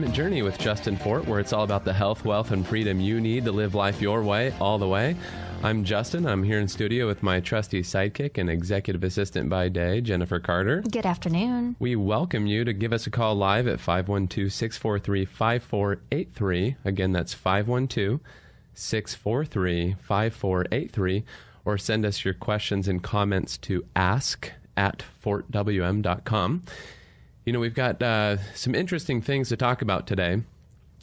Retirement Journey with Justin Fort, where it's all about the health, wealth, and freedom you need to live life your way, all the way. I'm Justin. I'm here in studio with my trusty sidekick and executive assistant by day, Jennifer Carter. Good afternoon. We welcome you to give us a call live at 512-643-5483. Again, that's 512-643-5483. Or send us your questions and comments to ask@fortwm.com. You know, we've got some interesting things to talk about today.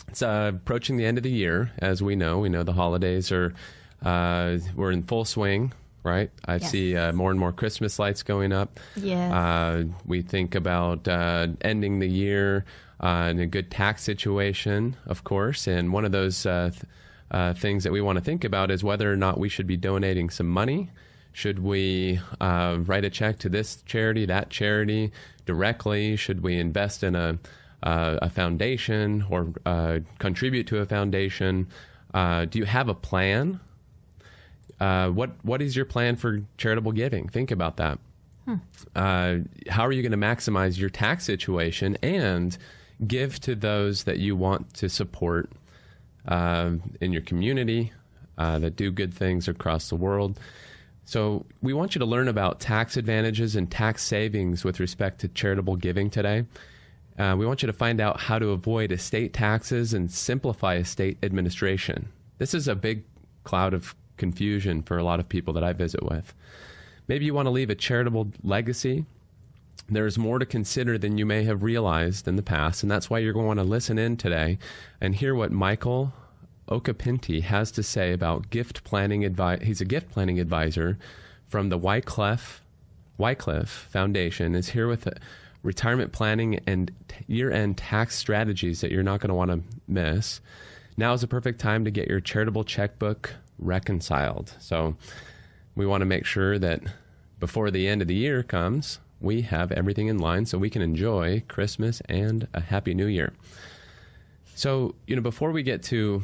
It's approaching the end of the year, as we know. We know the holidays are, we're in full swing, right? I see more and more Christmas lights going up. Yes. We think about ending the year in a good tax situation, of course. And one of those things that we want to think about is whether or not we should be donating some money. Should we write a check to this charity, that charity directly? Should we invest in a foundation or contribute to a foundation? Do you have a plan? What is your plan for charitable giving? Think about that. How are you going to maximize your tax situation and give to those that you want to support in your community that do good things across the world? So we want you to learn about tax advantages and tax savings with respect to charitable giving today. We want you to find out how to avoid estate taxes and simplify estate administration. This is a big cloud of confusion for a lot of people that I visit with. Maybe you want to leave a charitable legacy. There's more to consider than you may have realized in the past, and that's why you're going to want to listen in today and hear what Michael Occhipinti has to say about gift planning advice. He's a gift planning advisor from the Wycliffe Foundation. Is here with retirement planning and year-end tax strategies that you're not going to want to miss. Now is the perfect time to get your charitable checkbook reconciled. So we want to make sure that before the end of the year comes, we have everything in line so we can enjoy Christmas and a Happy New Year. So, you know, before we get to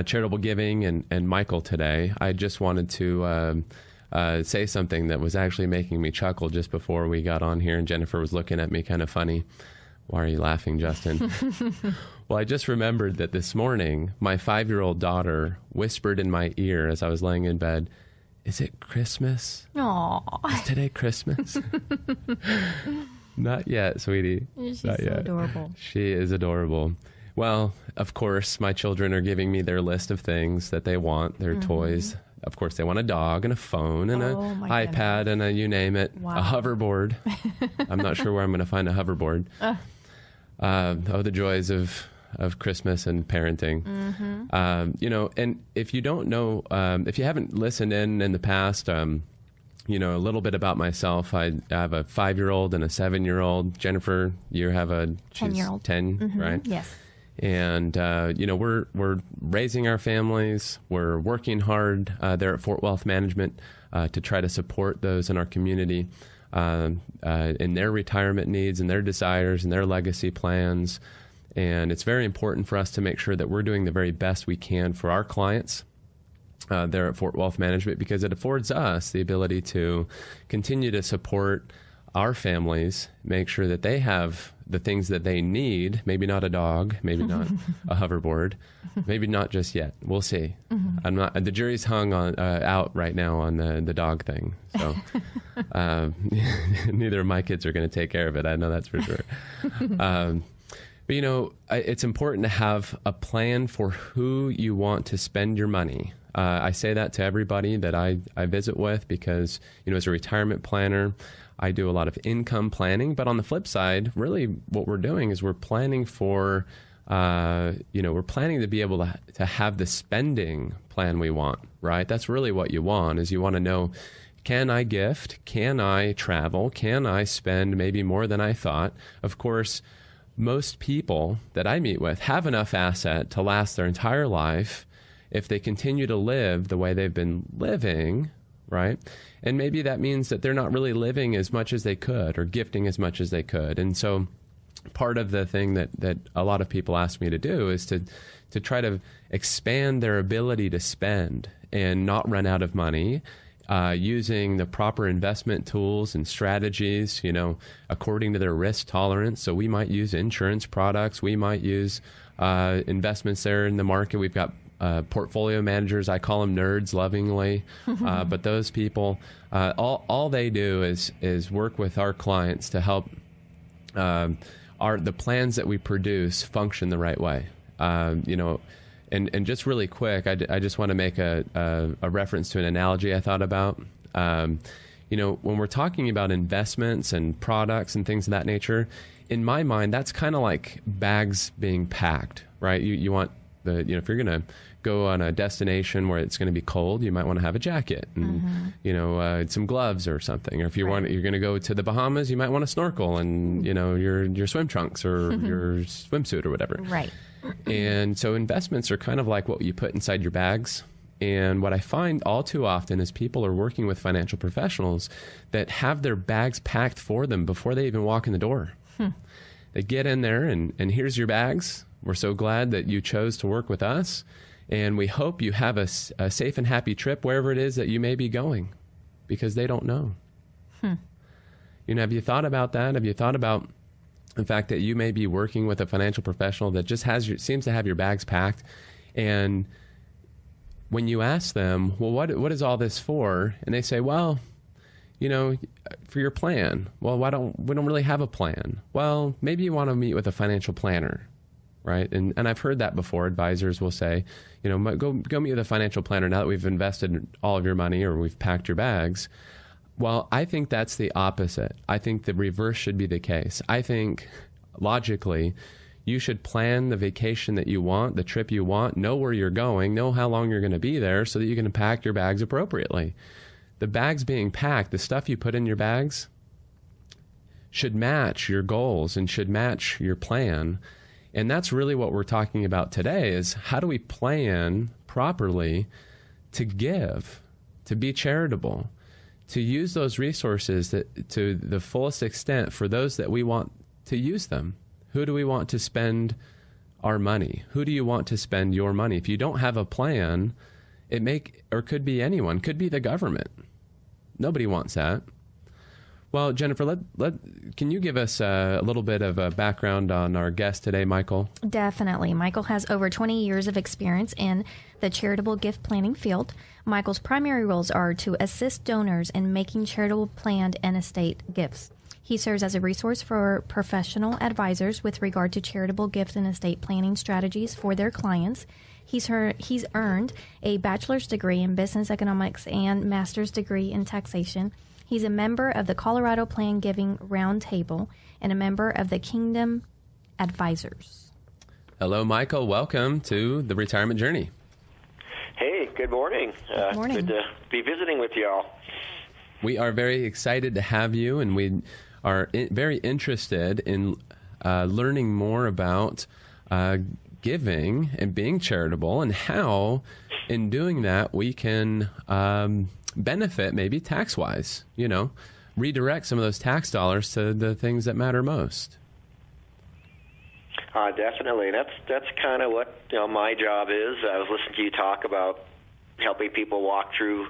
charitable giving and Michael today, I just wanted to say something that was actually making me chuckle just before we got on here, and Jennifer was looking at me kind of funny. Why are you laughing, Justin? Well, I just remembered that this morning, my 5-year-old daughter whispered in my ear as I was laying in bed, "Is it Christmas? Aww. Is today Christmas?" Not yet, sweetie. She's Not so yet. adorable. She is adorable. Well, of course, my children are giving me their list of things that they want, their toys. Of course, they want a dog and a phone and an iPad and a you name it, a hoverboard. I'm not sure where I'm going to find a hoverboard. The joys of Christmas and parenting. You know, and if you don't know, if you haven't listened in the past, you know, a little bit about myself. I have a 5-year-old and a 7-year-old. Jennifer, you have a 10-year-old. 10, right? Yes. And, you know, we're raising our families. We're working hard there at Fort Wealth Management to try to support those in our community in their retirement needs and their desires and their legacy plans. And it's very important for us to make sure that we're doing the very best we can for our clients there at Fort Wealth Management, because it affords us the ability to continue to support our families, make sure that they have the things that they need, maybe not a dog, maybe not a hoverboard, maybe not just yet. We'll see. I'm not. The jury's hung on out right now on the dog thing. So neither of my kids are going to take care of it. I know that's for sure. But, you know, it's important to have a plan for who you want to spend your money. I say that to everybody that I visit with because, you know, as a retirement planner, I do a lot of income planning. But on the flip side, really what we're doing is we're planning for, you know, we're planning to be able to have the spending plan we want, right? That's really what you want, is you want to know, can I gift? Can I travel? Can I spend maybe more than I thought? Of course, most people that I meet with have enough asset to last their entire life if they continue to live the way they've been living, right? And maybe that means that they're not really living as much as they could or gifting as much as they could. And so part of the thing that a lot of people ask me to do is to try to expand their ability to spend and not run out of money using the proper investment tools and strategies, according to their risk tolerance. So we might use insurance products. We might use investments there in the market. We've got portfolio managers. I call them nerds lovingly. But those people, all they do is work with our clients to help the plans that we produce function the right way. And just really quick, I just want to make a reference to an analogy I thought about. When we're talking about investments and products and things of that nature, in my mind, that's kind of like bags being packed, right? You want if you're going to go on a destination where it's going to be cold, you might want to have a jacket and, some gloves or something. Or if you're going to go to the Bahamas, you might want to snorkel and, your swim trunks or your swimsuit or whatever. Right. And so investments are kind of like what you put inside your bags. And what I find all too often is people are working with financial professionals that have their bags packed for them before they even walk in the door. They get in there and here's your bags. We're so glad that you chose to work with us. And we hope you have a safe and happy trip wherever it is that you may be going, because they don't know. Have you thought about that? Have you thought about the fact that you may be working with a financial professional that just seems to have your bags packed, and when you ask them, well, what is all this for? And they say, well, for your plan. Well, we don't really have a plan. Well, maybe you want to meet with a financial planner, right? And I've heard that before. Advisors will say, go meet with a financial planner now that we've invested all of your money or we've packed your bags. Well, I think that's the opposite. I think the reverse should be the case. I think, logically, you should plan the vacation that you want, the trip you want, know where you're going, know how long you're going to be there so that you can pack your bags appropriately. The bags being packed, the stuff you put in your bags, should match your goals and should match your plan. And that's really what we're talking about today, is how do we plan properly to give, to be charitable, to use those resources to the fullest extent for those that we want to use them. Who do we want to spend our money? Who do you want to spend your money? If you don't have a plan, could be anyone, could be the government. Nobody wants that. Well, Jennifer, can you give us a little bit of a background on our guest today, Michael? Definitely. Michael has over 20 years of experience in the charitable gift planning field. Michael's primary roles are to assist donors in making charitable planned and estate gifts. He serves as a resource for professional advisors with regard to charitable gift and estate planning strategies for their clients. He's earned a bachelor's degree in business economics and master's degree in taxation. He's a member of the Colorado Plan Giving Roundtable and a member of the Kingdom Advisors. Hello, Michael. Welcome to the Retirement Journey. Hey, good morning. Good morning. Good to be visiting with y'all. We are very excited to have you, and we are very interested in learning more about giving and being charitable and how, in doing that, we can benefit maybe tax-wise, redirect some of those tax dollars to the things that matter most. Definitely. That's kind of what my job is. I was listening to you talk about helping people walk through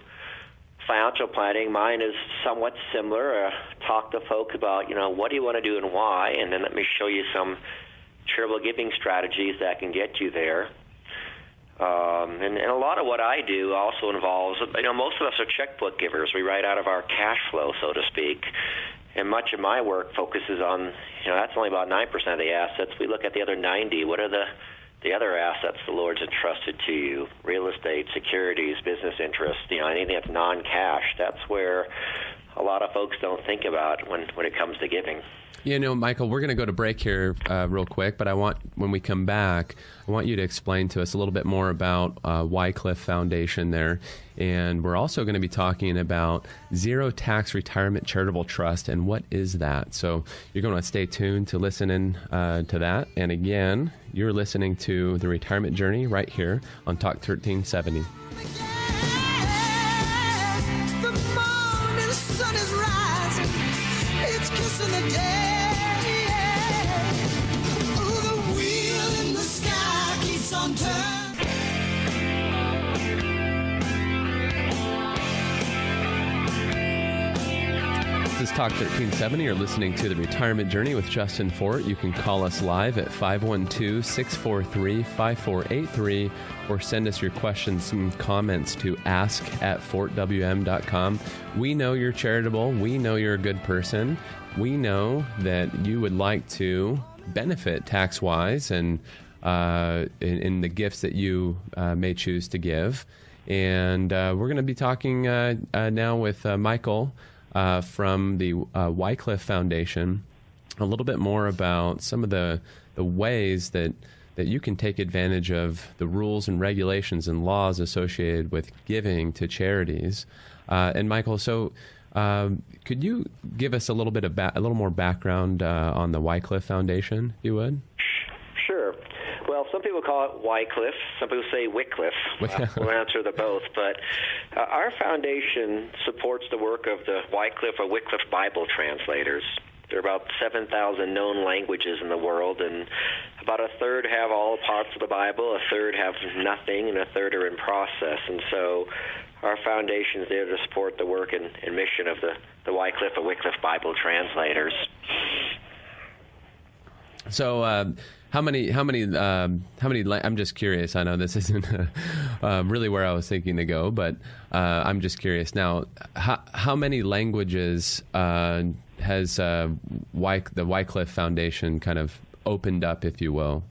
financial planning. Mine is somewhat similar. Talk to folks about, what do you want to do and why, and then let me show you some charitable giving strategies that can get you there. And a lot of what I do also involves, most of us are checkbook givers. We write out of our cash flow, so to speak. And much of my work focuses on, that's only about 9% of the assets. We look at the other 90. What are the other assets the Lord's entrusted to you? Real estate, securities, business interests, anything that's non-cash. That's where a lot of folks don't think about when it comes to giving. Michael, we're going to go to break here real quick, but when we come back, I want you to explain to us a little bit more about Wycliffe Foundation there. And we're also going to be talking about Zero Tax Retirement Charitable Trust, and what is that? So you're going to stay tuned to listen in to that. And again, you're listening to The Retirement Journey right here on Talk 1370. The morning sun is rising. It's kissing the day. Talk 1370. You're listening to The Retirement Journey with Justin Fort. You can call us live at 512-643-5483 or send us your questions and comments to ask@fortwm.com. We know you're charitable. We know you're a good person. We know that you would like to benefit tax-wise and in the gifts that you may choose to give. And we're going to be talking now with Michael from the Wycliffe Foundation a little bit more about some of the ways that you can take advantage of the rules and regulations and laws associated with giving to charities. And Michael, so could you give us a little bit of a little more background on the Wycliffe Foundation, if you would? Sure. Well, some people call it Wycliffe. Some people say Wycliffe. We'll answer the both. But our foundation supports the work of the Wycliffe or Wycliffe Bible translators. There are about 7,000 known languages in the world, and about a third have all parts of the Bible, a third have nothing, and a third are in process. And so our foundation is there to support the work and mission of the Wycliffe or Wycliffe Bible translators. So, how many? I'm just curious. I know this isn't really where I was thinking to go, but I'm just curious now. How many languages has the Wycliffe Foundation kind of opened up, if you will?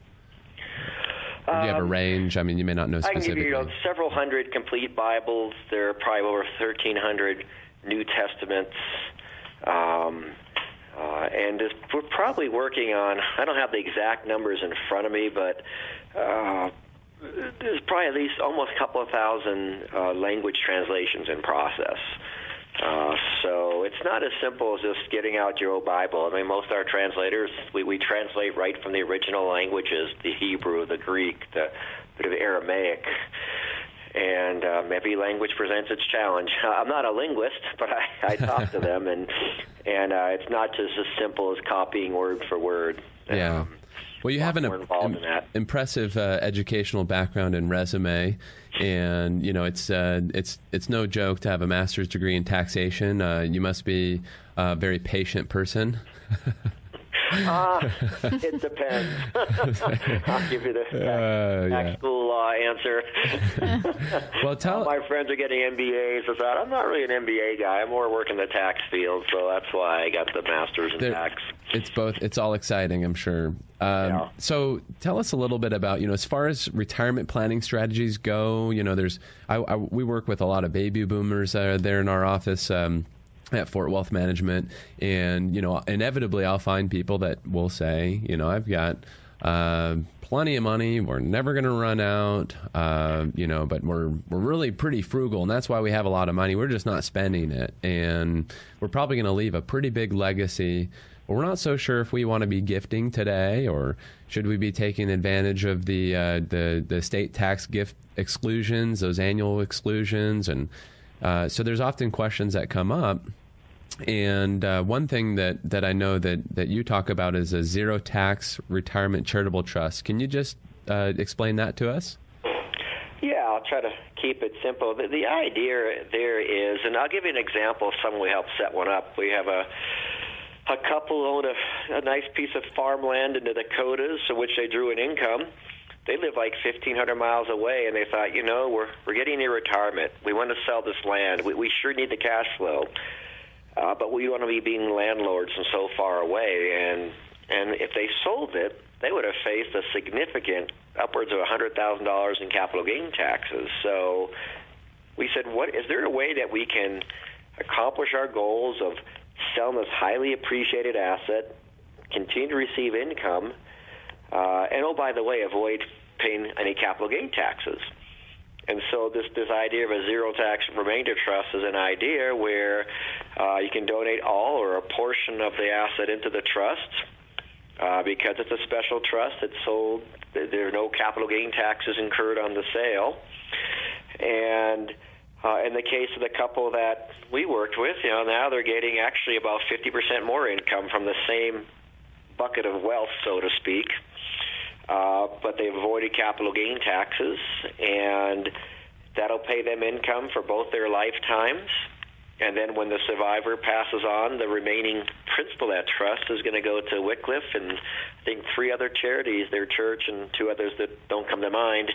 Or do you have a range? I mean, you may not know specifically. I can give you several hundred complete Bibles. There are probably over 1,300 New Testaments. And we're probably working on, I don't have the exact numbers in front of me, but there's probably at least almost a couple of thousand language translations in process. So it's not as simple as just getting out your old Bible. I mean, most of our translators, we translate right from the original languages, the Hebrew, the Greek, the bit of Aramaic. And every language presents its challenge. I'm not a linguist, but I talk to them, and it's not just as simple as copying word for word. Yeah. Well, you have an impressive educational background and resume, and you know it's no joke to have a master's degree in taxation. You must be a very patient person. It depends. I'll give you the tax school answer. Well, all my friends are getting MBAs. So I'm not really an MBA guy. I'm more working the tax field, so that's why I got the master's in tax. It's both. It's all exciting, I'm sure. Yeah. So tell us a little bit about, as far as retirement planning strategies go, we work with a lot of baby boomers there in our office. At Fort Wealth Management, and inevitably I'll find people that will say, I've got plenty of money, we're never going to run out, but we're really pretty frugal, and that's why we have a lot of money. We're just not spending it, and we're probably going to leave a pretty big legacy. But we're not so sure if we want to be gifting today, or should we be taking advantage of the state tax gift exclusions, those annual exclusions, and so there's often questions that come up. And one thing that I know that you talk about is a zero tax retirement charitable trust. Can you just explain that to us? Yeah, I'll try to keep it simple. The idea there is, and I'll give you an example of someone we helped set one up. We have a couple owned a nice piece of farmland in the Dakotas, so which they drew an income. They live like 1,500 miles away, and they thought, we're getting near retirement. We want to sell this land. We sure need the cash flow, but we want to be being landlords and so far away. And if they sold it, they would have faced a significant upwards of $100,000 in capital gain taxes. So we said, is there a way that we can accomplish our goals of selling this highly appreciated asset, continue to receive income, and by the way, avoid paying any capital gain taxes? And so this idea of a zero tax remainder trust is an idea where you can donate all or a portion of the asset into the trust because it's a special trust. It's sold. There are no capital gain taxes incurred on the sale. And in the case of the couple that we worked with, now they're getting actually about 50% more income from the same bucket of wealth, so to speak. But they've avoided capital gain taxes, and that'll pay them income for both their lifetimes. And then when the survivor passes on, the remaining principal of that trust is going to go to Wycliffe and I think 3 other charities, their church and 2 others that don't come to mind,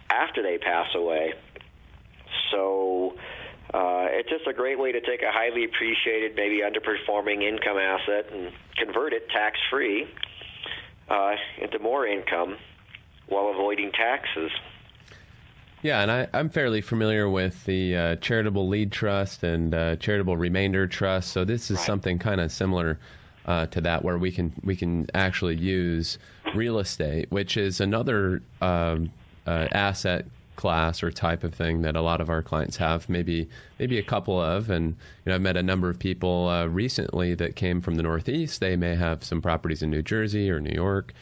after they pass away. So it's just a great way to take a highly appreciated, maybe underperforming income asset and convert it tax-free into more income while avoiding taxes. Yeah, and I'm fairly familiar with the charitable lead trust and charitable remainder trust. So this is something kind of similar to that, where we can actually use real estate, which is another asset class or type of thing that a lot of our clients have, maybe a couple of. And I've met a number of people recently that came from the Northeast. They may have some properties in New Jersey or New York,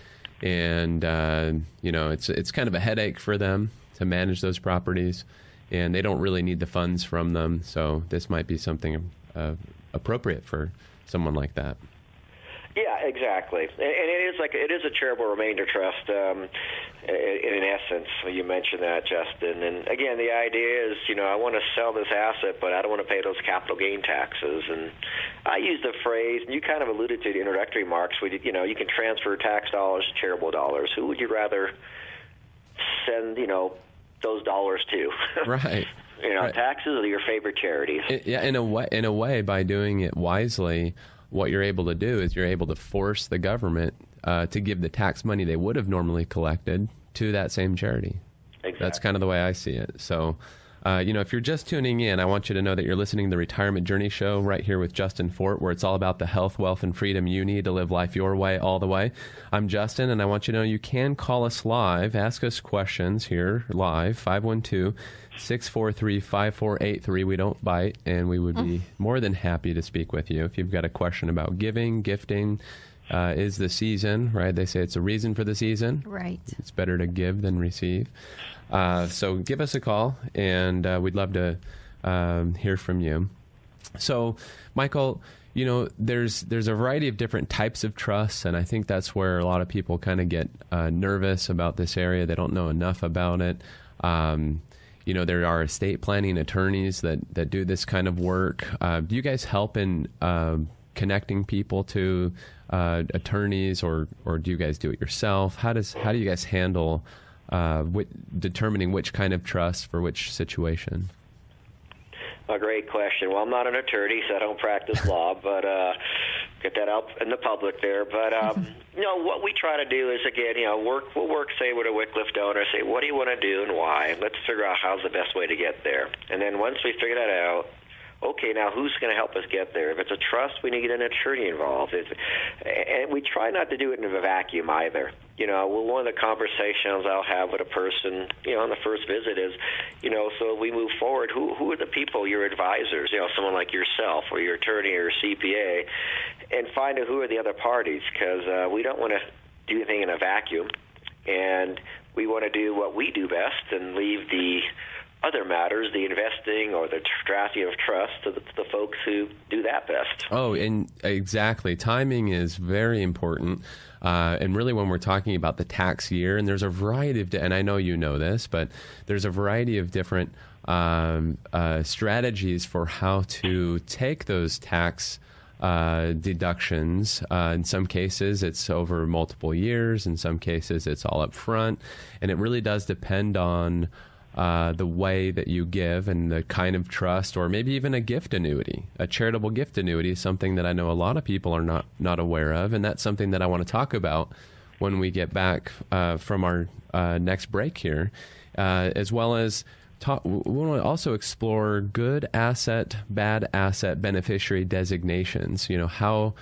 and it's kind of a headache for them to manage those properties, and they don't really need the funds from them. So this might be something appropriate for someone like that. Yeah, exactly. And it is a charitable remainder trust in essence. You mentioned that, Justin. And again, the idea is, I want to sell this asset, but I don't want to pay those capital gain taxes. And I use the phrase, and you kind of alluded to the introductory remarks, you can transfer tax dollars to charitable dollars. Who would you rather send, those dollars to? Right. Right. Taxes are your favorite charities. In a way, by doing it wisely, what you're able to do is you're able to force the government to give the tax money they would have normally collected to that same charity. Exactly. That's kind of the way I see it. So, if you're just tuning in, I want you to know that you're listening to the Retirement Journey Show right here with Justin Fort, where it's all about the health, wealth, and freedom you need to live life your way, all the way. I'm Justin, and I want you to know you can call us live, ask us questions here live, 512-643-5483. We don't bite, and we would be more than happy to speak with you. If you've got a question about giving, gifting, is the season, right? They say it's a reason for the season. Right. It's better to give than receive. So give us a call, and we'd love to hear from you. So, Michael, there's a variety of different types of trusts, and I think that's where a lot of people kind of get nervous about this area. They don't know enough about it. There are estate planning attorneys that do this kind of work. Do you guys help in connecting people to attorneys, or do you guys do it yourself? How do you guys handle determining which kind of trust for which situation? A great question. Well, I'm not an attorney, so I don't practice law, but get that out in the public there. But what we try to do is, again, we'll work, say, with a Wycliffe donor, say, what do you want to do and why? Let's figure out how's the best way to get there. And then once we figure that out, okay, now who's going to help us get there? If it's a trust, we need to get an attorney involved. And we try not to do it in a vacuum either. One of the conversations I'll have with a person, on the first visit is, so we move forward, who are the people, your advisors, someone like yourself or your attorney or CPA, and find out who are the other parties, because we don't want to do anything in a vacuum, and we want to do what we do best and leave the other matters, the investing or the drafting of trust, to the folks who do that best. Oh, and exactly. Timing is very important. And really when we're talking about the tax year, and there's a variety of, and I know you know this, but there's a variety of different strategies for how to take those tax deductions. In some cases, it's over multiple years. In some cases, it's all up front. And it really does depend on the way that you give and the kind of trust, or maybe even a gift annuity. A charitable gift annuity is something that I know a lot of people are not aware of, and that's something that I want to talk about when we get back from our next break here, as well as we want to also explore good asset, bad asset beneficiary designations. How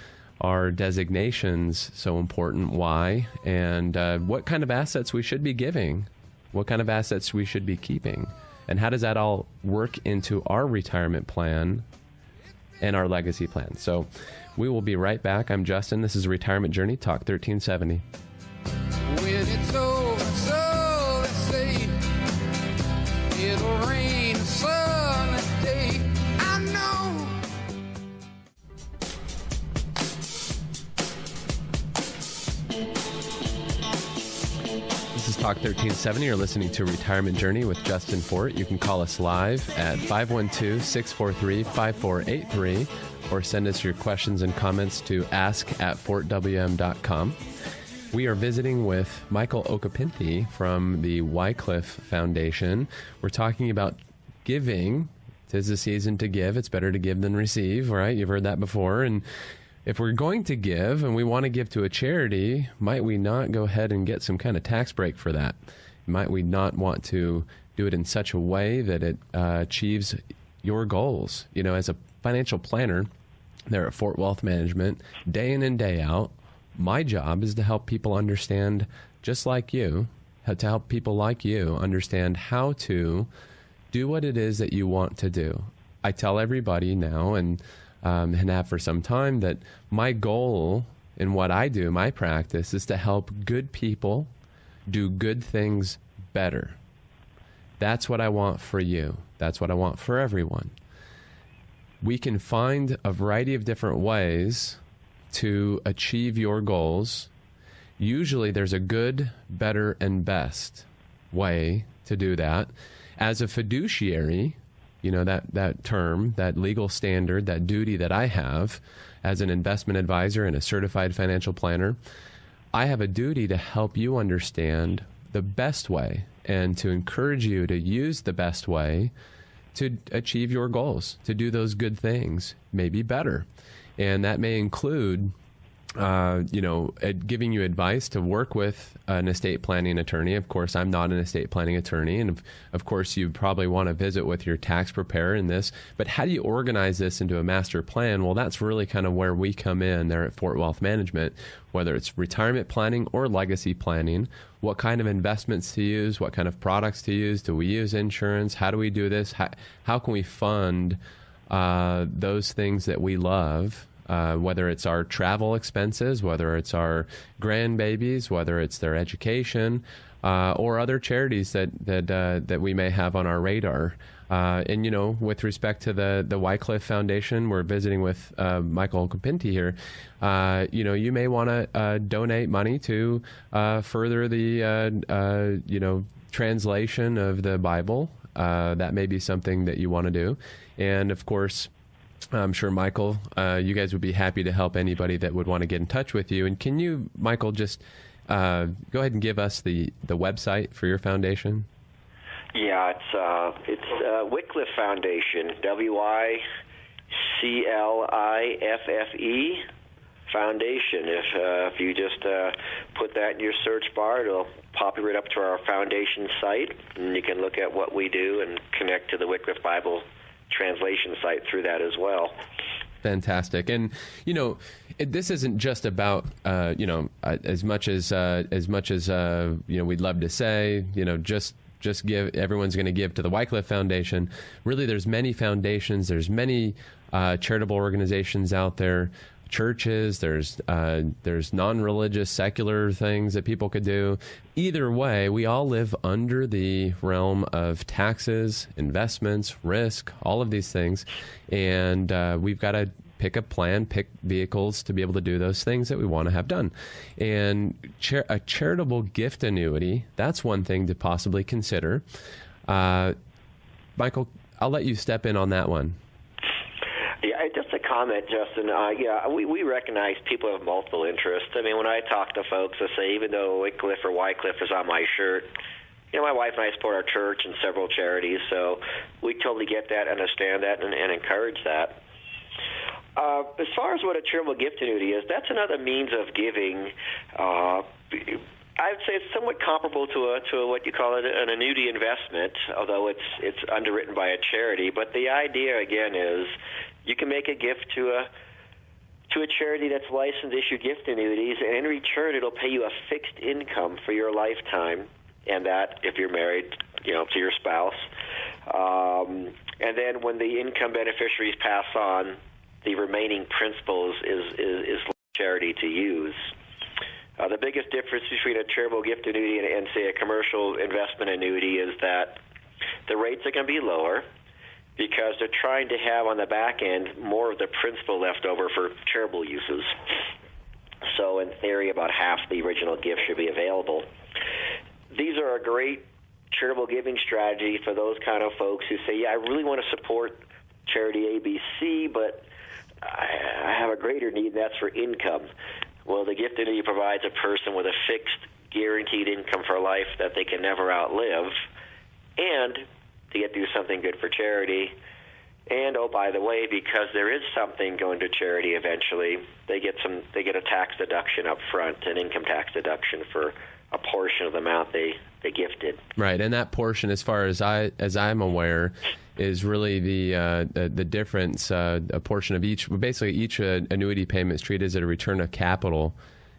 are designations so important? Why? And what kind of assets we should be giving? What kind of assets we should be keeping? And how does that all work into our retirement plan and our legacy plan? So we will be right back. I'm Justin. This is Retirement Journey, Talk 1370. When it's over, so let's say it'll rain a sunny day. I know. This is Talk Talk 1370. You're listening to Retirement Journey with Justin Fort. You can call us live at 512-643-5483 or send us your questions and comments to ask@fortwm.com. We are visiting with Michael Occhipinti from the Wycliffe Foundation. We're talking about giving. 'Tis the season to give. It's better to give than receive, right? You've heard that before. And if we're going to give and we want to give to a charity, might we not go ahead and get some kind of tax break for that? Might we not want to do it in such a way that it achieves your goals? You know, as a financial planner there at Fort Wealth Management, day in and day out, my job is to help people understand, just like you, to help people like you understand how to do what it is that you want to do. I tell everybody now and have for some time that my goal in what I do, my practice, is to help good people do good things better. That's what I want for you. That's what I want for everyone. We can find a variety of different ways to achieve your goals. Usually there's a good, better, and best way to do that. As a fiduciary, you know, that term, that legal standard, that duty that I have as an investment advisor and a certified financial planner, I have a duty to help you understand the best way and to encourage you to use the best way to achieve your goals, to do those good things, maybe better. And that may include, giving you advice to work with an estate planning attorney. Of course, I'm not an estate planning attorney. And of course, you probably want to visit with your tax preparer in this. But how do you organize this into a master plan? Well, that's really kind of where we come in there at Fort Wealth Management, whether it's retirement planning or legacy planning. What kind of investments to use? What kind of products to use? Do we use insurance? How do we do this? How can we fund those things that we love? Whether it's our travel expenses, whether it's our grandbabies, whether it's their education, or other charities that we may have on our radar. And, you know, with respect to the Wycliffe Foundation, we're visiting with Michael Occhipinti here. You may want to donate money to further the, translation of the Bible. That may be something that you want to do. And, of course, I'm sure, Michael, you guys would be happy to help anybody that would want to get in touch with you. And can you, Michael, just go ahead and give us the website for your foundation? Yeah, it's Wycliffe Foundation, WICLIFFE Foundation. If you just put that in your search bar, it'll pop you right up to our foundation site, and you can look at what we do and connect to the Wycliffe Bible translation site through that as well. Fantastic. And this isn't just about as much as we'd love to say, just give. Everyone's going to give to the Wycliffe Foundation. Really, there's many foundations. There's many charitable organizations out there. Churches, there's non-religious, secular things that people could do. Either way, we all live under the realm of taxes, investments, risk, all of these things. And we've got to pick a plan, pick vehicles to be able to do those things that we want to have done. And a charitable gift annuity, that's one thing to possibly consider. Michael, I'll let you step in on that one. Yeah, just a comment, Justin. We recognize people have multiple interests. I mean, when I talk to folks, I say, even though Wycliffe or Wycliffe is on my shirt, my wife and I support our church and several charities, so we totally get that, understand that, and encourage that. As far as what a charitable gift annuity is, that's another means of giving. I'd say it's somewhat comparable to what you call an annuity investment, although it's underwritten by a charity. But the idea, again, is you can make a gift to a charity that's licensed to issue gift annuities, and in return it'll pay you a fixed income for your lifetime, and that, if you're married, to your spouse. And then when the income beneficiaries pass on, the remaining principal is charity to use. The biggest difference between a charitable gift annuity and, say, a commercial investment annuity is that the rates are going to be lower because they're trying to have on the back end more of the principal left over for charitable uses. So in theory, about half the original gift should be available. these are a great charitable giving strategy for those kind of folks who say, yeah, I really want to support charity ABC, but I have a greater need, and that's for income. Well, the gift annuity provides a person with a fixed, guaranteed income for life that they can never outlive, and to get to do something good for charity. And, oh, by the way, because there is something going to charity eventually, they get a tax deduction up front, an income tax deduction for a portion of the amount they gifted. Right, and that portion, as far as I'm aware, is really the difference. A portion of each, basically each annuity payment is treated as a return of capital,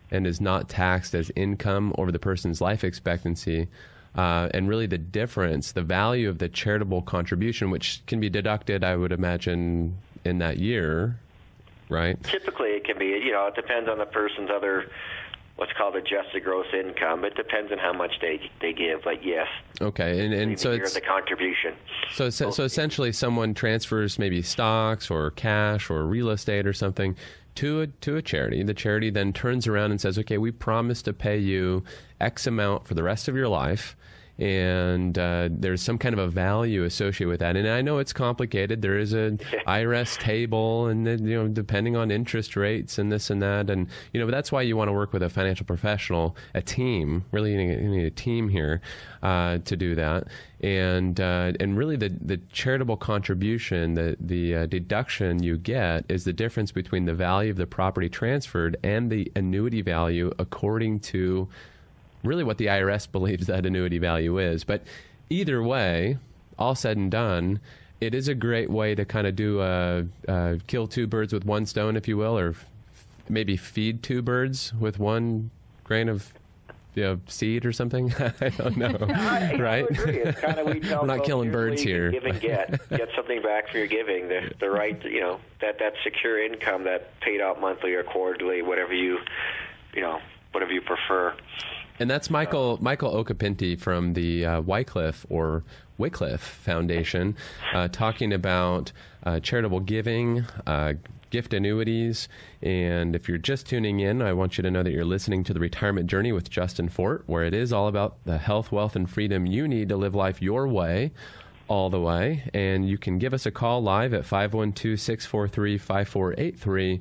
and is not taxed as income over the person's life expectancy. And really the difference, the value of the charitable contribution, which can be deducted, I would imagine, in that year, right? Typically it can be, it depends on the person's other, what's called adjusted gross income. It depends on how much they give, but yes. Okay, and so it's the contribution. So essentially someone transfers maybe stocks or cash or real estate or something to a charity. The charity then turns around and says, okay, we promise to pay you X amount for the rest of your life, and there's some kind of a value associated with that. And I know it's complicated. There is a IRS table, and depending on interest rates and this and that, and but that's why you want to work with a financial professional, a team. Really, you need a team here to do that. And really, the charitable contribution, the deduction you get, is the difference between the value of the property transferred and the annuity value, according to really what the IRS believes that annuity value is. But either way, all said and done, it is a great way to kind of do kill two birds with one stone, if you will, or maybe feed two birds with one grain of seed or something. I don't know. Right? I agree. It's kind of, we tell we're not killing birds here. Give and get something back for your giving. The right, that secure income that paid out monthly or quarterly, whatever you prefer. And that's Michael Occhipinti from the Wycliffe Foundation, talking about charitable giving, gift annuities. And if you're just tuning in, I want you to know that you're listening to The Retirement Journey with Justin Fort, where it is all about the health, wealth, and freedom you need to live life your way, all the way. And you can give us a call live at 512-643-5483,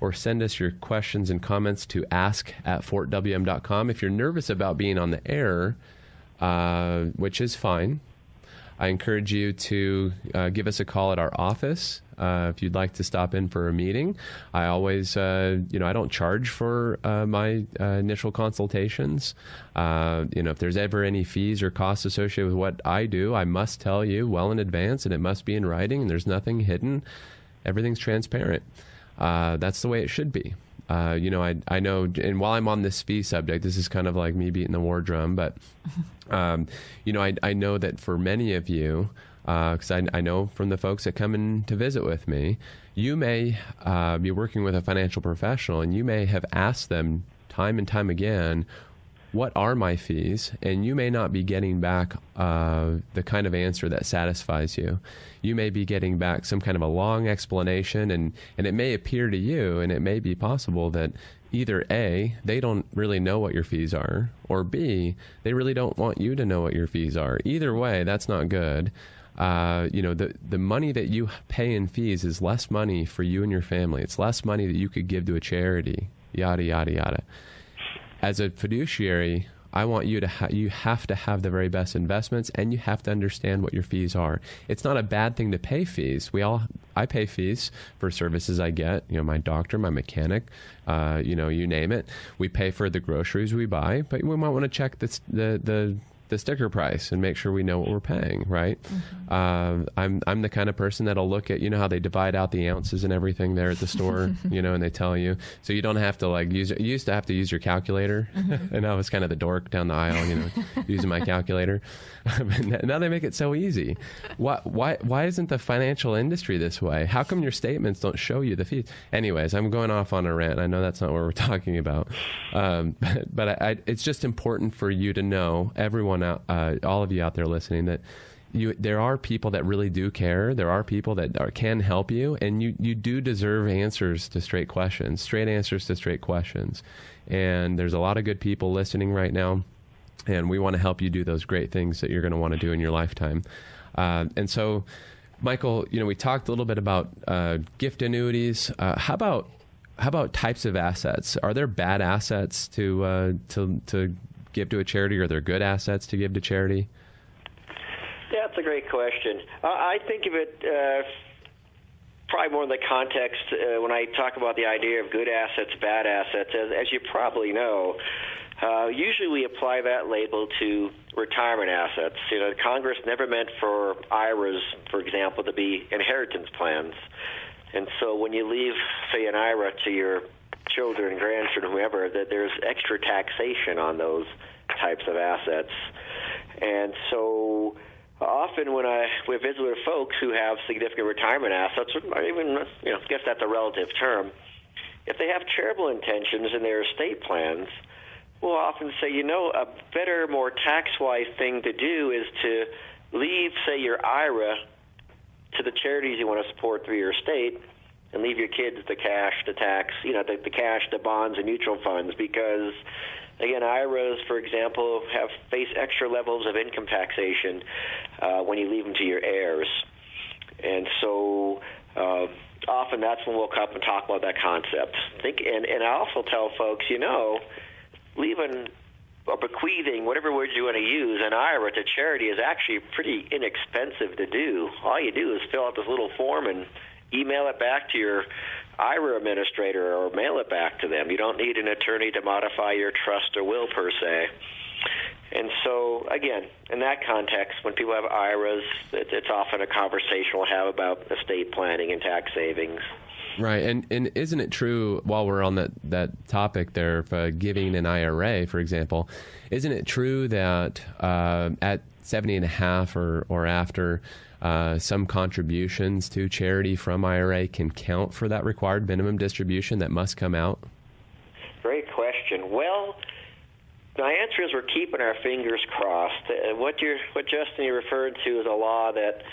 or send us your questions and comments to ask@fortwm.com. If you're nervous about being on the air, which is fine, I encourage you to give us a call at our office if you'd like to stop in for a meeting. I always, I don't charge for my initial consultations. If there's ever any fees or costs associated with what I do, I must tell you well in advance, and it must be in writing, and there's nothing hidden. Everything's transparent. That's the way it should be. I know, and while I'm on this fee subject, this is kind of like me beating the war drum, but, I know that for many of you, because I know from the folks that come in to visit with me, you may be working with a financial professional, and you may have asked them time and time again, what are my fees? And you may not be getting back the kind of answer that satisfies you. You may be getting back some kind of a long explanation, and it may appear to you, and it may be possible that either A, they don't really know what your fees are, or B, they really don't want you to know what your fees are. Either way, that's not good. The money that you pay in fees is less money for you and your family. It's less money that you could give to a charity, yada, yada, yada. As a fiduciary, I want you to you have to have the very best investments, and you have to understand what your fees are. It's not a bad thing to pay fees. I pay fees for services I get. My doctor, my mechanic, you name it. We pay for the groceries we buy, but we might want to check the sticker price and make sure we know what we're paying, right? Mm-hmm. I'm the kind of person that'll look at, how they divide out the ounces and everything there at the store, and they tell you. So you don't have to use it. You used to have to use your calculator, mm-hmm. and I was kind of the dork down the aisle, using my calculator. Now they make it so easy. Why isn't the financial industry this way? How come your statements don't show you the fees? Anyways, I'm going off on a rant. I know that's not what we're talking about. But it's just important for you to know, everyone all of you out there listening, that there are people that really do care. There are people that can help you, and you do deserve answers to straight questions, straight answers to straight questions. And there's a lot of good people listening right now. And we want to help you do those great things that you're going to want to do in your lifetime. And so, Michael, we talked a little bit about gift annuities. How about types of assets? Are there bad assets to give to a charity? Or are there good assets to give to charity? Yeah, that's a great question. I think of it probably more in the context when I talk about the idea of good assets, bad assets. As you probably know, usually we apply that label to retirement assets. Congress never meant for IRAs, for example, to be inheritance plans. And so when you leave, say, an IRA to your children, grandchildren, whoever, that there's extra taxation on those types of assets. And so often when we visit with folks who have significant retirement assets, or even, I guess that's a relative term, if they have charitable intentions in their estate plans, we'll often say, a better, more tax-wise thing to do is to leave, say, your IRA to the charities you want to support through your estate, and leave your kids the cash, the tax, the cash, the bonds, and mutual funds, because, again, IRAs, for example, face extra levels of income taxation when you leave them to your heirs. And so often that's when we'll come and talk about that concept. And I also tell folks, leaving or bequeathing, whatever word you want to use, an IRA to charity is actually pretty inexpensive to do. All you do is fill out this little form and email it back to your IRA administrator or mail it back to them. You don't need an attorney to modify your trust or will, per se. And so, again, in that context, when people have IRAs, it's often a conversation we'll have about estate planning and tax savings. Right, and isn't it true, while we're on that topic there, of giving an IRA, for example, isn't it true that at 70.5 or after, some contributions to charity from IRA can count for that required minimum distribution that must come out? Great question. Well, my answer is we're keeping our fingers crossed. What Justin, you referred to is a law that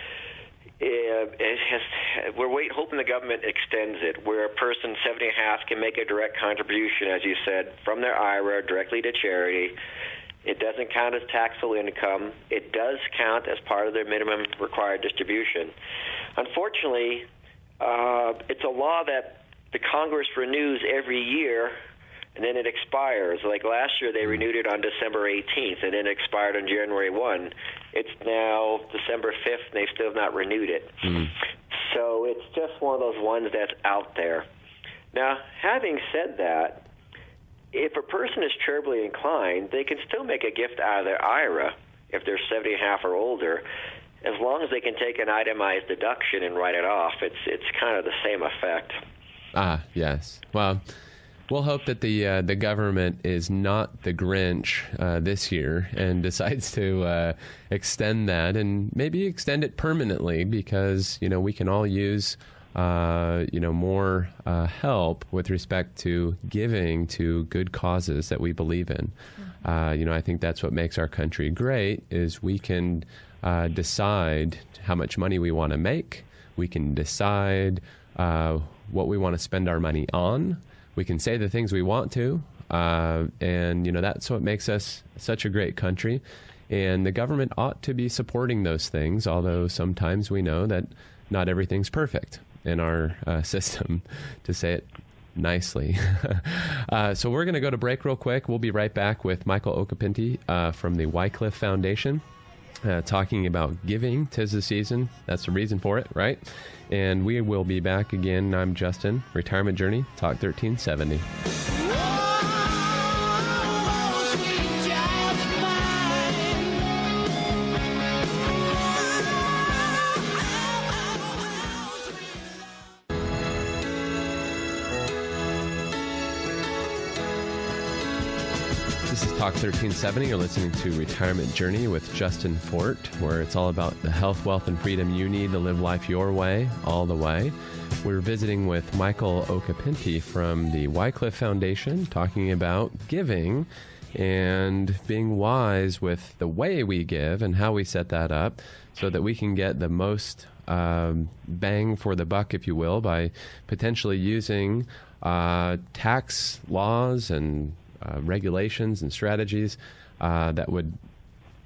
we're hoping the government extends it, where a person 70.5 can make a direct contribution, as you said, from their IRA directly to charity. It doesn't count as taxable income. It does count as part of their minimum required distribution. Unfortunately, it's a law that the Congress renews every year, and then it expires. Like last year, they renewed it on December 18th, and then it expired on January 1. It's now December 5th, and they still have not renewed it. Mm-hmm. So it's just one of those ones that's out there. Now, having said that, if a person is charitably inclined, they can still make a gift out of their IRA if they're 70.5 or older, as long as they can take an itemized deduction and write it off. It's kind of the same effect. Ah, yes. Well, we'll hope that the government is not the Grinch this year and decides to extend that, and maybe extend it permanently, because we can all use more help with respect to giving to good causes that we believe in. I think that's what makes our country great, is we can decide how much money we want to make. We can decide what we want to spend our money on. We can say the things we want to, and that's what makes us such a great country. And the government ought to be supporting those things, although sometimes we know that not everything's perfect in our system, to say it nicely. So we're going to go to break real quick. We'll be right back with Michael Occhipinti from the Wycliffe Foundation, talking about giving. 'Tis the season. That's the reason for it, right? And we will be back again. I'm Justin, Retirement Journey, Talk 1370. This is Talk 1370. You're listening to Retirement Journey with Justin Fort, where it's all about the health, wealth, and freedom you need to live life your way, all the way. We're visiting with Michael Occhipinti from the Wycliffe Foundation, talking about giving and being wise with the way we give and how we set that up so that we can get the most bang for the buck, if you will, by potentially using tax laws and regulations and strategies that would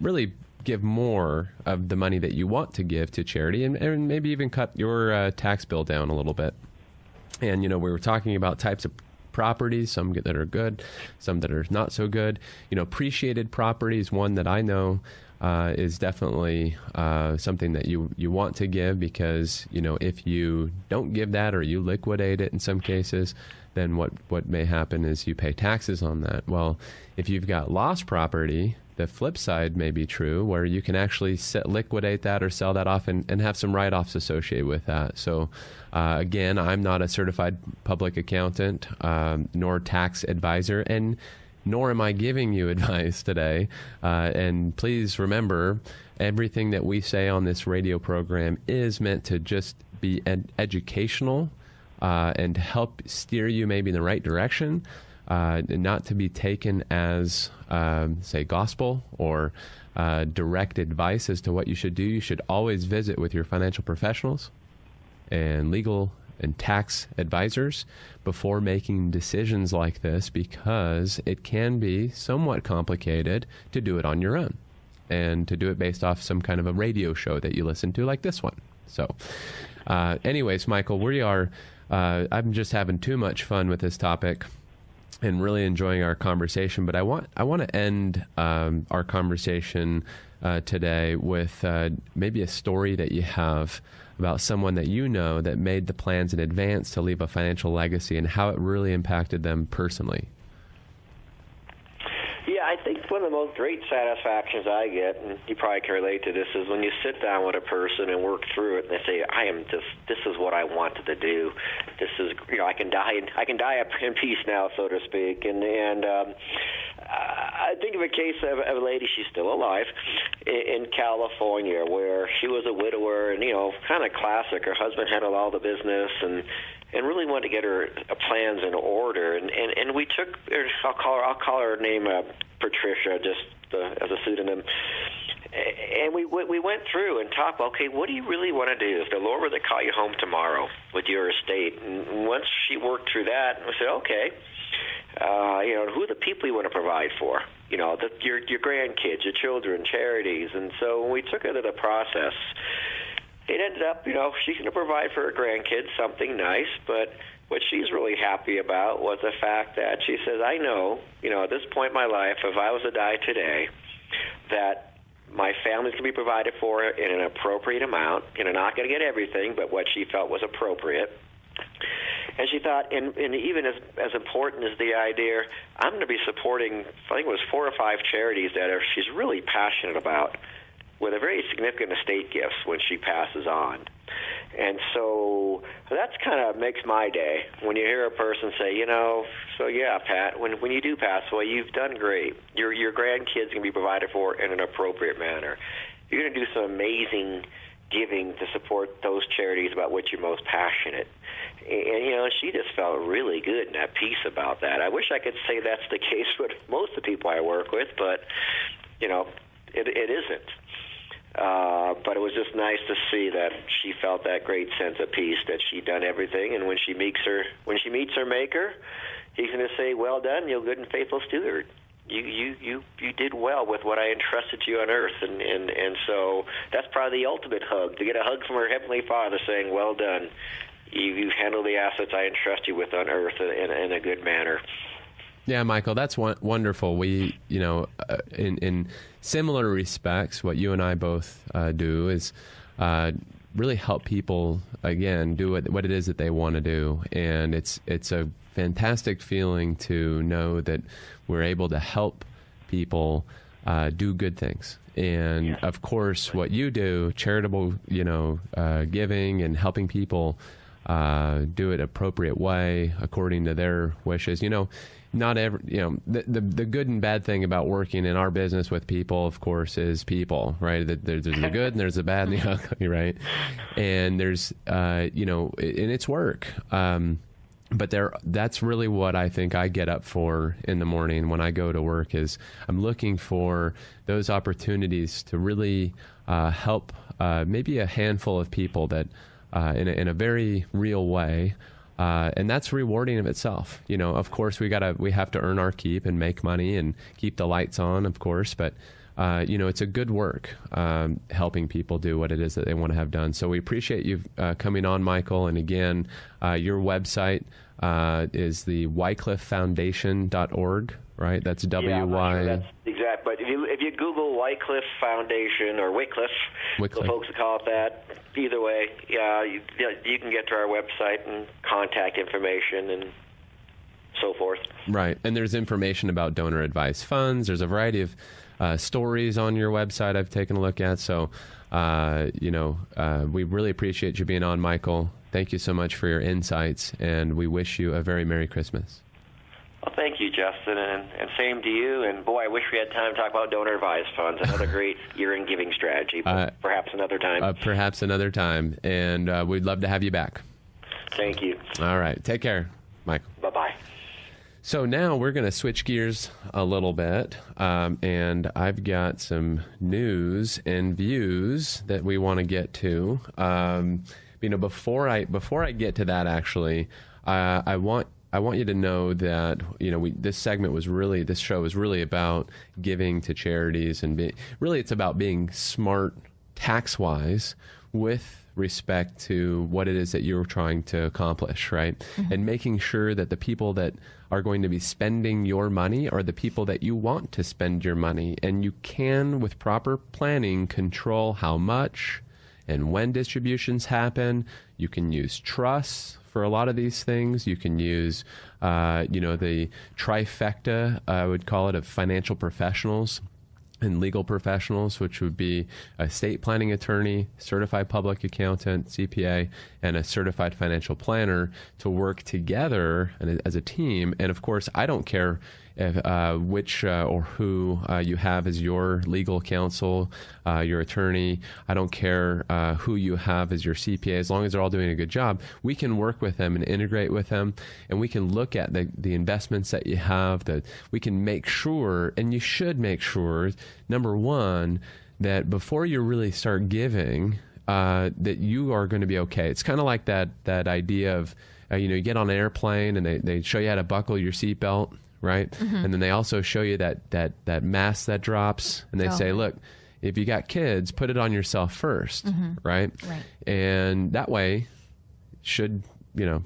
really give more of the money that you want to give to charity, and maybe even cut your tax bill down a little bit. And, we were talking about types of properties, some that are good, some that are not so good. Appreciated property is one that I know is definitely something that you want to give, because, if you don't give that or you liquidate it in some cases, then what may happen is you pay taxes on that. Well, if you've got lost property, the flip side may be true, where you can actually liquidate that or sell that off and have some write-offs associated with that. So, again, I'm not a certified public accountant nor tax advisor, and nor am I giving you advice today. And please remember, everything that we say on this radio program is meant to just be educational and help steer you maybe in the right direction. Not to be taken as, say, gospel or direct advice as to what you should do. You should always visit with your financial professionals and legal and tax advisors before making decisions like this, because it can be somewhat complicated to do it on your own and to do it based off some kind of a radio show that you listen to like this one. So anyways, Michael, we are I'm just having too much fun with this topic and really enjoying our conversation. But I want to end our conversation today with maybe a story that you have about someone that you know that made the plans in advance to leave a financial legacy and how it really impacted them personally. Yeah, I think one of the most great satisfactions I get, and you probably can relate to this, is when you sit down with a person and work through it, and they say, this is what I wanted to do. This is, I can die in peace now, so to speak. And I think of a case of a lady, she's still alive, in California, where she was a widower, and, kind of classic. Her husband handled all the business, and really wanted to get her plans in order. And we took, I'll call her name Patricia, just as a pseudonym. And we went through and talked, okay, what do you really want to do? If the Lord were to call you home tomorrow with your estate, and once she worked through that, we said, okay, who are the people you want to provide for? Your grandkids, your children, charities. And so when we took her to the process, it ended up, she's going to provide for her grandkids something nice, but what she's really happy about was the fact that she says, I know, at this point in my life, if I was to die today, that my family's going to be provided for in an appropriate amount, not going to get everything, but what she felt was appropriate. And she thought, and even as important as the idea, I'm going to be supporting, I think it was 4 or 5 charities that she's really passionate about, with a very significant estate gifts when she passes on. And so that's kind of makes my day when you hear a person say, so yeah, Pat, when you do pass away, you've done great. Your grandkids can be provided for in an appropriate manner. You're going to do some amazing giving to support those charities about which you're most passionate. And, she just felt really good and at peace about that. I wish I could say that's the case with most of the people I work with, but, it isn't. But it was just nice to see that she felt that great sense of peace, that she'd done everything, and when she meets her Maker, he's going to say, "Well done, you good and faithful steward. You did well with what I entrusted to you on earth," and so that's probably the ultimate hug, to get a hug from her Heavenly Father saying, "Well done, you handled the assets I entrust you with on earth in a good manner." Yeah, Michael, that's wonderful. We, in similar respects, what you and I both do is really help people, again, do what it is that they want to do. And it's a fantastic feeling to know that we're able to help people do good things. And, of course, what you do, charitable, giving and helping people do it appropriate way according to their wishes. Not every, the good and bad thing about working in our business with people, of course, is people, right? There's the good and there's the bad and the ugly, right? And there's, and it's work. But that's really what I think I get up for in the morning when I go to work, is I'm looking for those opportunities to really help maybe a handful of people that in a very real way And that's rewarding of itself. Of course, we have to earn our keep and make money and keep the lights on, of course. But, it's a good work helping people do what it is that they want to have done. So we appreciate you coming on, Michael. And again, your website is the WycliffeFoundation.org, right? That's W-Y. Sure that's exact. But if you Google Wycliffe Foundation or Wycliffe, the folks that call it that, either way, you can get to our website and contact information and so forth. Right. And there's information about donor advised funds. There's a variety of stories on your website I've taken a look at. So, we really appreciate you being on, Michael. Thank you so much for your insights, and we wish you a very Merry Christmas. Well, thank you, Justin, and same to you. And, boy, I wish we had time to talk about donor advised funds, another great year-end giving strategy, but perhaps another time. Perhaps another time, and we'd love to have you back. Thank you. All right. Take care, Michael. Bye-bye. So now we're going to switch gears a little bit, and I've got some news and views that we want to get to. Before I get to that, actually, I want you to know that this show was really about giving to charities, and it's about being smart tax-wise with respect to what it is that you're trying to accomplish, right? Mm-hmm. And making sure that the people that are going to be spending your money are the people that you want to spend your money. And you can, with proper planning, control how much and when distributions happen. You can use trusts for a lot of these things. You can use, the trifecta, I would call it, of financial professionals and legal professionals, which would be a estate planning attorney, certified public accountant, CPA, and a certified financial planner to work together as a team. And of course, I don't care which or who you have as your legal counsel, your attorney. I don't care who you have as your CPA, as long as they're all doing a good job. We can work with them and integrate with them, and we can look at the investments that you have, that we can make sure, and you should make sure, number one, that before you really start giving, that you are going to be okay. It's kind of like that idea of, you get on an airplane and they show you how to buckle your seatbelt, right? Mm-hmm. And then they also show you that mask that drops, and they say, look, if you got kids, put it on yourself first, mm-hmm. right? And that way, should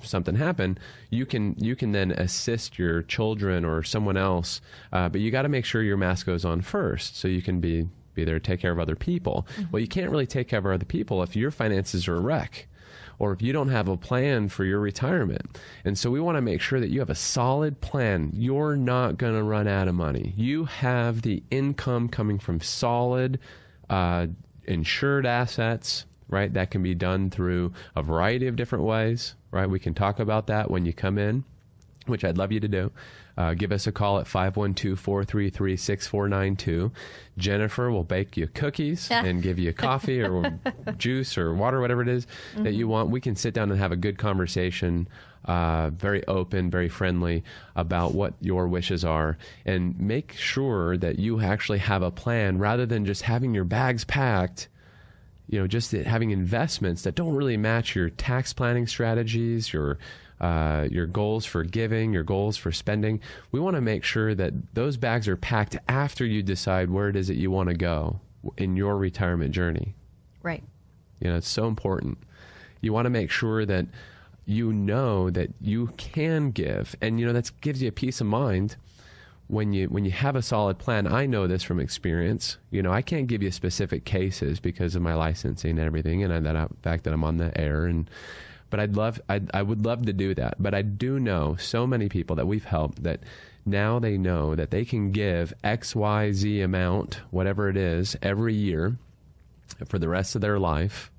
something happen, you can then assist your children or someone else, but you got to make sure your mask goes on first, so you can be there to take care of other people. Mm-hmm. Well, you can't really take care of other people if your finances are a wreck, or if you don't have a plan for your retirement. And so we want to make sure that you have a solid plan. You're not going to run out of money. You have the income coming from solid insured assets, right? That can be done through a variety of different ways, right? We can talk about that when you come in, which I'd love you to do. Give us a call at 512-433-6492. Jennifer will bake you cookies and give you coffee or juice or water, whatever it is mm-hmm. that you want. We can sit down and have a good conversation, very open, very friendly, about what your wishes are, and make sure that you actually have a plan rather than just having your bags packed, just having investments that don't really match your tax planning strategies, your goals for giving, your goals for spending. We want to make sure that those bags are packed after you decide where it is that you want to go in your retirement journey. Right. It's so important. You want to make sure that you know that you can give, and that gives you a peace of mind when you have a solid plan. I know this from experience. I can't give you specific cases because of my licensing and everything, and the fact that I'm on the air, but I would love to do that. But I do know so many people that we've helped that now they know that they can give XYZ amount, whatever it is, every year for the rest of their life,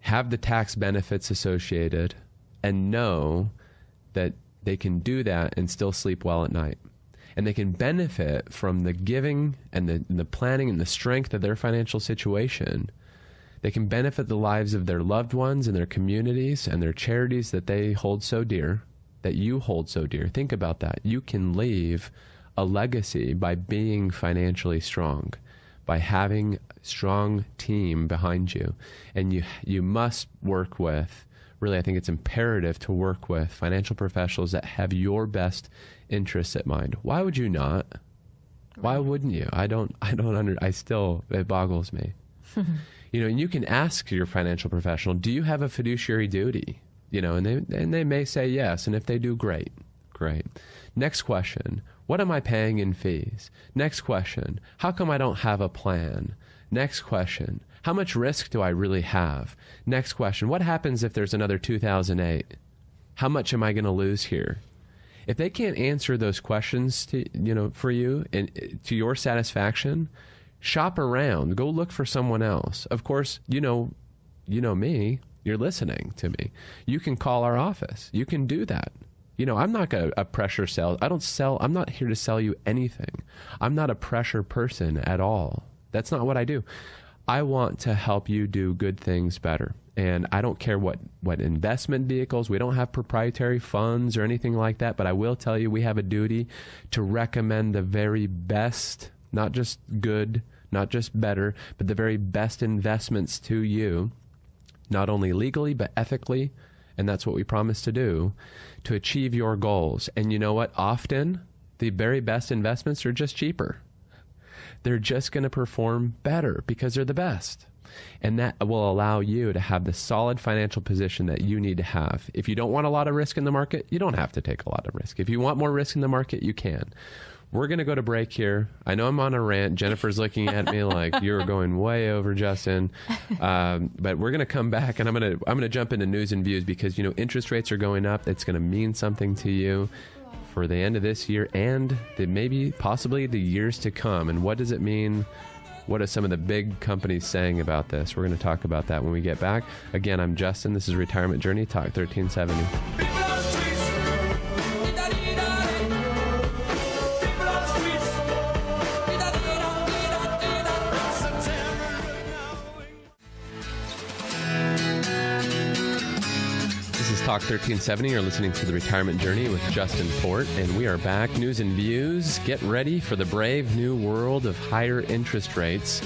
have the tax benefits associated, and know that they can do that and still sleep well at night. And they can benefit from the giving and the planning and the strength of their financial situation. They can benefit the lives of their loved ones and their communities and their charities that they hold so dear, that you hold so dear. Think about that. You can leave a legacy by being financially strong, by having a strong team behind you. And you must work with really, I think it's imperative to work with financial professionals that have your best interests at mind. Why would you not? Why wouldn't you? It boggles me. And you can ask your financial professional, do you have a fiduciary duty? And they may say yes. And if they do, great. Next question, what am I paying in fees? Next question, how come I don't have a plan? Next question, how much risk do I really have? Next question, what happens if there's another 2008? How much am I going to lose here? If they can't answer those questions for you and to your satisfaction, shop around. Go look for someone else. Of course, you know me. You're listening to me. You can call our office. You can do that. I'm not a pressure sell. I'm not here to sell you anything. I'm not a pressure person at all. That's not what I do. I want to help you do good things better. And I don't care what investment vehicles. We don't have proprietary funds or anything like that. But I will tell you, we have a duty to recommend the very best, not just good, not just better, but the very best investments to you, not only legally, but ethically. And that's what we promise to do to achieve your goals. And you know what? Often the very best investments are just cheaper. They're just going to perform better because they're the best. And that will allow you to have the solid financial position that you need to have. If you don't want a lot of risk in the market, you don't have to take a lot of risk. If you want more risk in the market, you can. We're going to go to break here. I know I'm on a rant. Jennifer's looking at me like you're going way over, Justin. But we're going to come back, and I'm going to jump into news and views because interest rates are going up. It's going to mean something to you for the end of this year and possibly the years to come. And what does it mean? What are some of the big companies saying about this? We're going to talk about that when we get back. Again, I'm Justin. This is Retirement Journey Talk 1370. Talk 1370. You're listening to The Retirement Journey with Justin Fort, and we are back. News and views. Get ready for the brave new world of higher interest rates.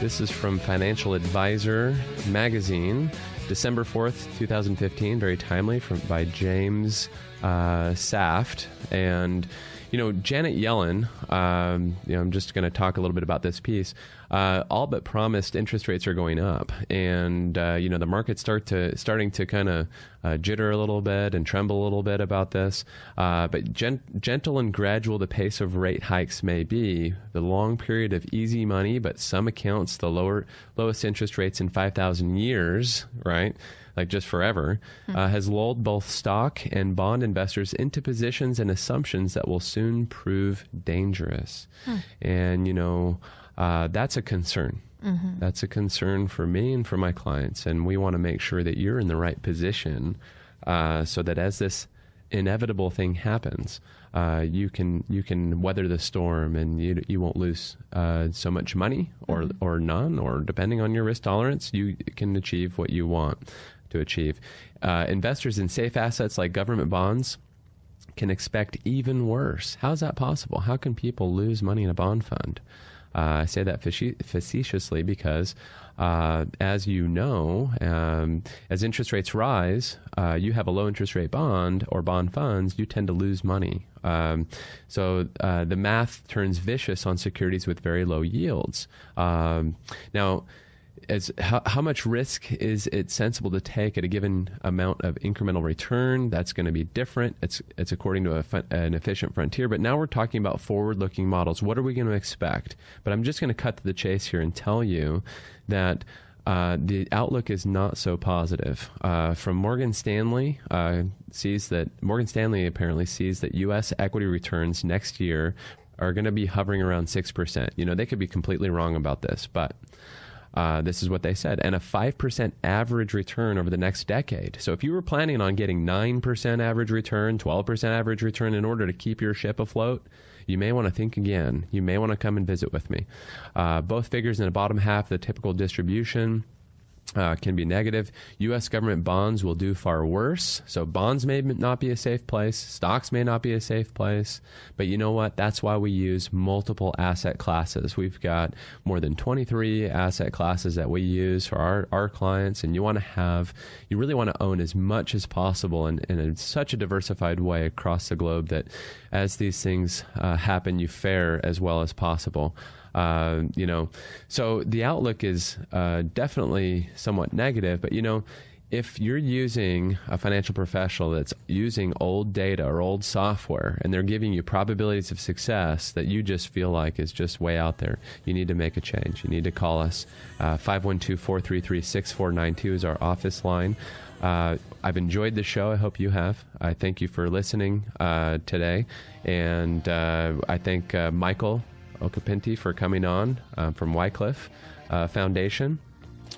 This is from Financial Advisor magazine, December 4th, 2015. Very timely by James Saft. And, Janet Yellen, I'm just going to talk a little bit about this piece. All but promised interest rates are going up, and the market's starting to kind of jitter a little bit and tremble a little bit about this. But gentle and gradual the pace of rate hikes may be, the long period of easy money, but some accounts the lowest interest rates in 5,000 years, right? Like just forever, has lulled both stock and bond investors into positions and assumptions that will soon prove dangerous. And, that's a concern. Mm-hmm. That's a concern for me and for my clients. And we want to make sure that you're in the right position so that as this inevitable thing happens, you can weather the storm and you won't lose so much money or none, or depending on your risk tolerance, you can achieve what you want to achieve. Investors in safe assets like government bonds can expect even worse. How is that possible? How can people lose money in a bond fund? I say that facetiously because, as you know, as interest rates rise, you have a low interest rate bond or bond funds, you tend to lose money. So the math turns vicious on securities with very low yields. Now, how much risk is it sensible to take at a given amount of incremental return? That's going to be different. It's according to an efficient frontier. But now we're talking about forward-looking models. What are we going to expect? But I'm just going to cut to the chase here and tell you that the outlook is not so positive. From Morgan Stanley, Morgan Stanley apparently sees that U.S. equity returns next year are going to be hovering around 6%. They could be completely wrong about this, but this is what they said, and a 5% average return over the next decade. So if you were planning on getting 9% average return, 12% average return in order to keep your ship afloat, you may want to think again. You may want to come and visit with me. Both figures in the bottom half of the typical distribution can be negative. U.S. government bonds will do far worse. So bonds may not be a safe place. Stocks may not be a safe place. But you know what? That's why we use multiple asset classes. We've got more than 23 asset classes that we use for our clients. And you really want to own as much as possible in such a diversified way across the globe that as these things happen, you fare as well as possible. So the outlook is definitely somewhat negative, but if you're using a financial professional that's using old data or old software and they're giving you probabilities of success that you just feel like is just way out there, you need to make a change. You need to call us. 512-433-6492 is our office line. I've enjoyed the show. I hope you have. I thank you for listening today. And I thank Michael Occhipinti for coming on from Wycliffe Foundation.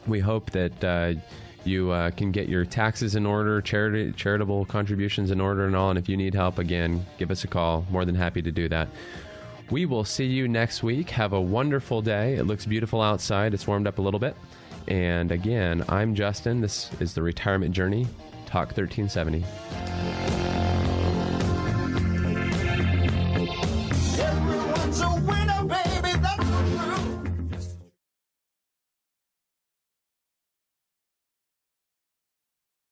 We hope that you can get your taxes in order, charitable contributions in order and all. And if you need help, again, give us a call. More than happy to do that. We will see you next week. Have a wonderful day. It looks beautiful outside. It's warmed up a little bit. And again, I'm Justin. This is The Retirement Journey, Talk 1370.